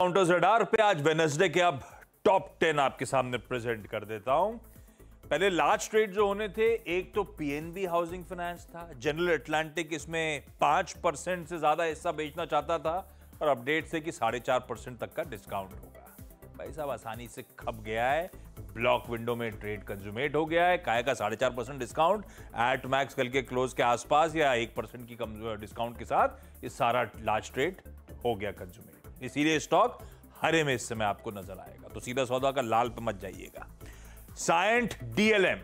Counters radar पे आज Wednesday के अब टॉप 10 आपके सामने प्रेजेंट कर देता हूं। पहले लार्ज ट्रेड जो होने थे, एक तो पीएनबी हाउसिंग फाइनेंस था, जनरल अटलांटिक इसमें 5% से ज्यादा हिस्सा बेचना चाहता था और अपडेट से कि 4.5% तक का डिस्काउंट होगा। भाई साहब आसानी से खप गया है, ब्लॉक विंडो में ट्रेड कंज्यूमेट हो गया है। काय का 4.5% डिस्काउंट एट मैक्स कल के क्लोज के आसपास या 1% की डिस्काउंट के साथ ये सारा लार्ज ट्रेड हो गया कंज्यूमेट। इसीलिए स्टॉक हरे में इस समय आपको नजर आएगा, तो सीधा सौदा का लाल पे मत जाइएगा। साइंट डीएलएम,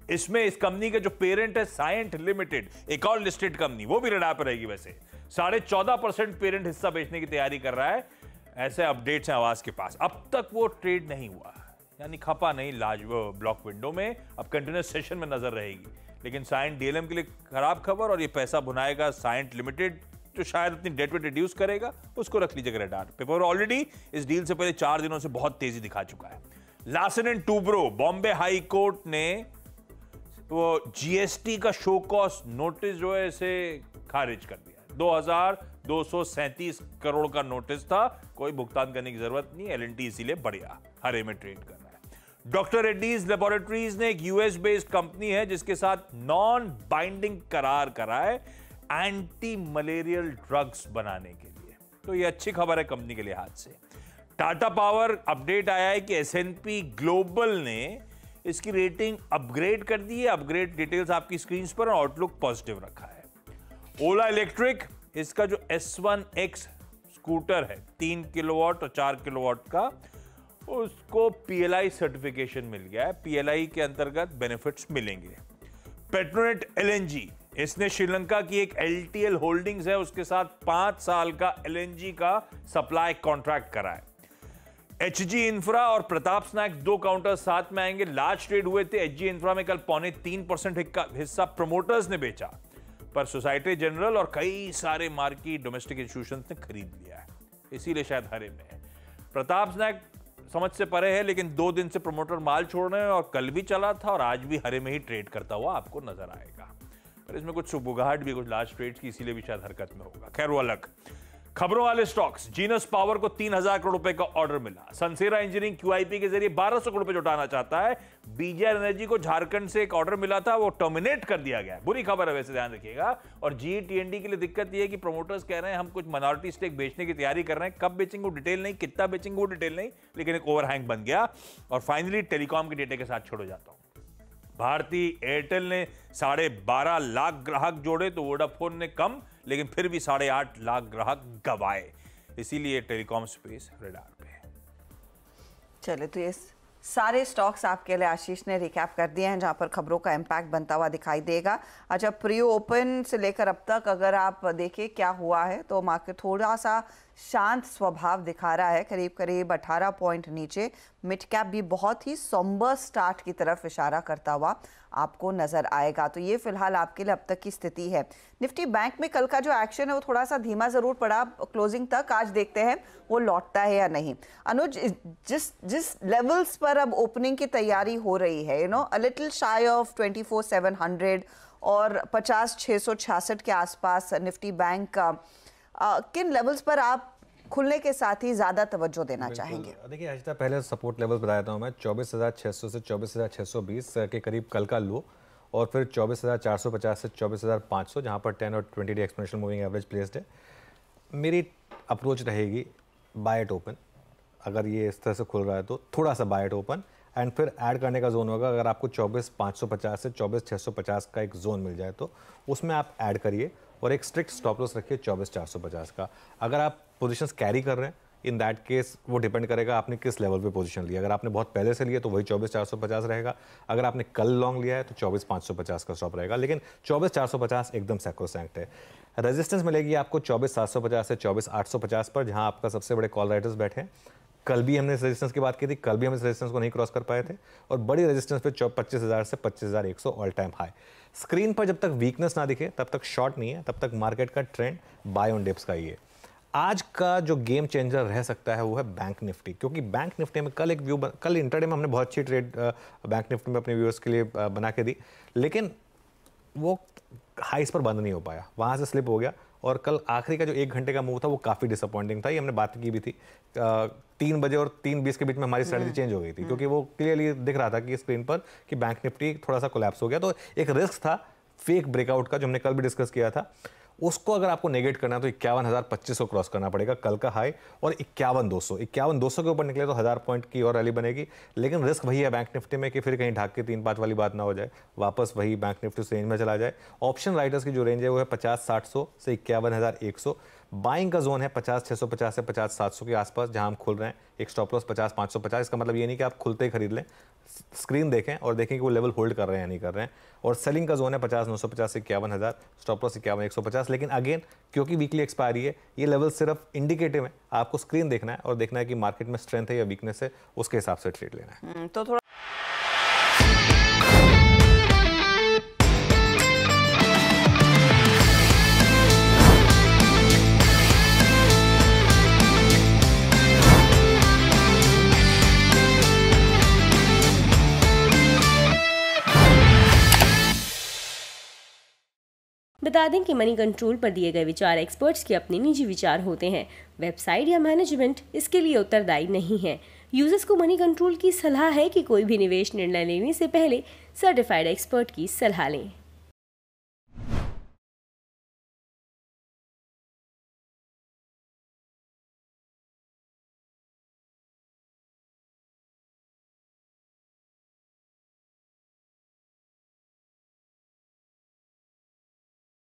इसमें इस कंपनी का जो पेरेंट है साइंट लिमिटेड, एक और लिस्टेड कंपनी, वो भी रडार पर रहेगी। वैसे 14.5% पेरेंट हिस्सा बेचने की तैयारी कर रहा है, ऐसे अपडेट्स हैं आवाज के पास। अब तक वो ट्रेड नहीं हुआ, यानी खपा नहीं लार्ज ब्लॉक विंडो में, अब कंटिन्यूस सेशन में नजर रहेगी। लेकिन साइंट डीएलएम के लिए खराब खबर, और ये पैसा भुनाएगा साइंट लिमिटेड जो शायद अपनी डेट पे रिड्यूस करेगा, उसको रख लीजिएगा रडार पे। पर ऑलरेडी इस डील से पहले 4 दिनों से बहुत तेजी दिखा चुका है। Larsen and Toubro, Bombay high court ने वो जीएसटी का शो कॉज नोटिस जो है इसे खारिज कर दिया। 2237 करोड़ का नोटिस था, कोई भुगतान करने की जरूरत नहीं। एलएनटी इसीलिए बढ़िया हरे में ट्रेड कर रहा है। डॉक्टर रेड्डीज लेबोरेटरीज ने एक यूएस बेस्ड कंपनी है जिसके साथ नॉन बाइंडिंग करार करा है एंटी मलेरियल ड्रग्स बनाने के लिए, तो ये अच्छी खबर है कंपनी के लिहाज से। टाटा पावर अपडेट आया है कि एसएनपी ग्लोबल ने इसकी रेटिंग अपग्रेड कर दी है। अपग्रेड डिटेल्स आपकी स्क्रीन पर, आउटलुक पॉजिटिव रखा है। ओला इलेक्ट्रिक, इसका जो S1X स्कूटर है 3 किलोवाट और 4 किलोवाट का, उसको पीएलआई सर्टिफिकेशन मिल गया है। पीएलआई के अंतर्गत बेनिफिट्स मिलेंगे। पेट्रोनेट एलएनजी, इसने श्रीलंका की एक एलटीएल होल्डिंग्स है उसके साथ 5 साल का एलएनजी का सप्लाई कॉन्ट्रैक्ट करा है। एचजी इंफ्रा और प्रताप स्नैक्स 2 काउंटर साथ में आएंगे। लार्ज ट्रेड हुए थे एचजी इंफ्रा में, कल 3.25% हिस्सा प्रमोटर्स ने बेचा, पर सोसाइटी जनरल और कई सारे मार्की डोमेस्टिक इंस्टीट्यूशंस ने खरीद लिया है, इसीलिए शायद हरे में है। प्रताप स्नैक समझ से परे है, लेकिन 2 दिन से प्रमोटर माल छोड़ रहे हैं और कल भी चला था और आज भी हरे में ही ट्रेड करता हुआ आपको नजर आएगा। पर इसमें कुछ सुबुगाहट भी कुछ लार्ज ट्रेड्स की, इसीलिए भी शायद हरकत में होगा। खैर वो अलग। खबरों वाले स्टॉक्स, जीनस पावर को 3000 करोड़ रुपए का ऑर्डर मिला। सनसेरा इंजीनियरिंग क्यूआईपी के जरिए 1200 करोड़ रुपए जुटाना चाहता है। बीजीआर एनर्जी को झारखंड से एक ऑर्डर मिला था, वो टर्मिनेट कर दिया गया। बुरी खबर है वैसे, ध्यान रखिएगा। और जीईटीएनडी के लिए दिक्कत यह है कि प्रमोटर्स कह रहे हैं हम कुछ माइनॉरिटी स्टेक बेचने की तैयारी कर रहे हैं, कब बेचेंगे वो डिटेल नहीं, कितना बेचेंगे वो डिटेल नहीं, लेकिन एक ओवरहैंग बन गया। और फाइनली टेलीकॉम के डेटे के साथ छोड़ जाता हूं। भारती एयरटेल ने 12.5 लाख ग्राहक जोड़े तो वोडाफोन ने कम, लेकिन फिर भी 8.5 लाख ग्राहक गवाए, इसीलिए टेलीकॉम स्पेस रडार पे है। चले, तो ये सारे स्टॉक्स आपके लिए आशीष ने रिकैप कर दिए हैं जहां पर खबरों का इम्पैक्ट बनता हुआ दिखाई देगा। अच्छा, प्री ओपन से लेकर अब तक अगर आप देखें क्या हुआ है तो मार्केट थोड़ा सा शांत स्वभाव दिखा रहा है, करीब करीब 18 पॉइंट नीचे। मिड कैप भी बहुत ही सोम्बर स्टार्ट की तरफ इशारा करता हुआ आपको नजर आएगा। तो ये फिलहाल आपके लिए अब तक की स्थिति है। निफ्टी बैंक में कल का जो एक्शन है वो थोड़ा सा धीमा जरूर पड़ा क्लोजिंग तक, आज देखते हैं वो लौटता है या नहीं। अनुज, जिस लेवल्स पर अब ओपनिंग की तैयारी हो रही है, अ लिटिल शाई ऑफ 24,700 और 50,666 के आसपास निफ्टी बैंक का, किन लेवल्स पर आप खुलने के साथ ही ज्यादा तवज्जो देना चाहेंगे? देखिए आज तक पहले सपोर्ट लेवल बताया था मैं, 24,600 से 24,620 के करीब कल का लो, और फिर 24,450 से 24,500 जहां पर 10 और 20 day exponential moving average placed है। मेरी अप्रोच रहेगी बाय एट ओपन, अगर ये इस तरह से खुल रहा है तो थोड़ा सा बाय एट ओपन, एंड फिर ऐड करने का जोन होगा। अगर आपको 24,550 से 24,650 का एक जोन मिल जाए तो उसमें आप ऐड करिए, और एक स्ट्रिक्ट स्टॉप लॉस रखिए 24,450 का। अगर आप पोजीशंस कैरी कर रहे हैं, इन दैट केस वो डिपेंड करेगा आपने किस लेवल पे पोजीशन लिया। अगर आपने बहुत पहले से लिया तो वही 24,450 रहेगा। अगर आपने कल लॉन्ग लिया है तो 24,550 का स्टॉप रहेगा, लेकिन 24,450 एकदम सैक्रोसैंक्ट है। रेजिस्टेंस मिलेगी आपको 24,750 से 24,850 पर, जहां आपका सबसे बड़े कॉल राइटर्स बैठे हैं। कल भी हमने रेजिस्टेंस की बात की थी, कल भी हम इस रेजिस्टेंस को नहीं क्रॉस कर पाए थे, और बड़ी रेजिस्टेंस पे 25,000 से 25,100 ऑल टाइम हाई। स्क्रीन पर जब तक वीकनेस ना दिखे तब तक शॉर्ट नहीं है, तब तक मार्केट का ट्रेंड बाय ऑन डिप्स का ही है। आज का जो गेम चेंजर रह सकता है वो है बैंक निफ्टी, क्योंकि बैंक निफ्टी में कल एक व्यू, कल इंटरडे में हमने बहुत अच्छी ट्रेड बैंक निफ्टी में अपने व्यूअर्स के लिए बना के दी, लेकिन वो हाइस पर बंद नहीं हो पाया, वहाँ से स्लिप हो गया और कल आखिरी का जो 1 घंटे का मूव था वो काफ़ी डिसअपॉइंटिंग था, ये हमने बात की भी थी। 3 बजे और 3:20 के बीच में हमारी स्ट्रेटजी चेंज हो गई थी, क्योंकि वो क्लियरली दिख रहा था कि स्क्रीन पर कि बैंक निफ्टी थोड़ा सा कोलैप्स हो गया। तो एक रिस्क था फेक ब्रेकआउट का, जो हमने कल भी डिस्कस किया था। उसको अगर आपको नेगेट करना है तो 51,025 को क्रॉस करना पड़ेगा कल का हाई, और 51,200 के ऊपर निकले तो 1000 पॉइंट की और रैली बनेगी। लेकिन रिस्क वही है बैंक निफ्टी में कि फिर कहीं ढाक के 3-5 वाली बात ना हो जाए, वापस वही बैंक निफ्टी उस रेंज में चला जाए। ऑप्शन राइटर्स की जो रेंज है वो है 50,700 से 51,100। बाइंग का जोन है 50,650 से 50,700 के आसपास, जहां हम खुल रहे हैं। एक स्टॉप लॉस 50,550। इसका मतलब ये नहीं कि आप खुलते ही खरीद लें, स्क्रीन देखें और देखें कि वो लेवल होल्ड कर रहे हैं या नहीं कर रहे हैं। और सेलिंग का जोन है 50,950 से 51,000, स्टॉप लॉस 51,150। लेकिन अगेन क्योंकि वीकली एक्सपायरी है, ये लेवल सिर्फ इंडिकेटिव है, आपको स्क्रीन देखना है और देखना है कि मार्केट में स्ट्रेंथ है या वीकनेस है, उसके हिसाब से ट्रेड लेना है। तो थोड़ा बता दें कि मनी कंट्रोल पर दिए गए विचार एक्सपर्ट्स के अपने निजी विचार होते हैं। वेबसाइट या मैनेजमेंट इसके लिए उत्तरदायी नहीं है। यूजर्स को मनी कंट्रोल की सलाह है कि कोई भी निवेश निर्णय लेने से पहले सर्टिफाइड एक्सपर्ट की सलाह लें।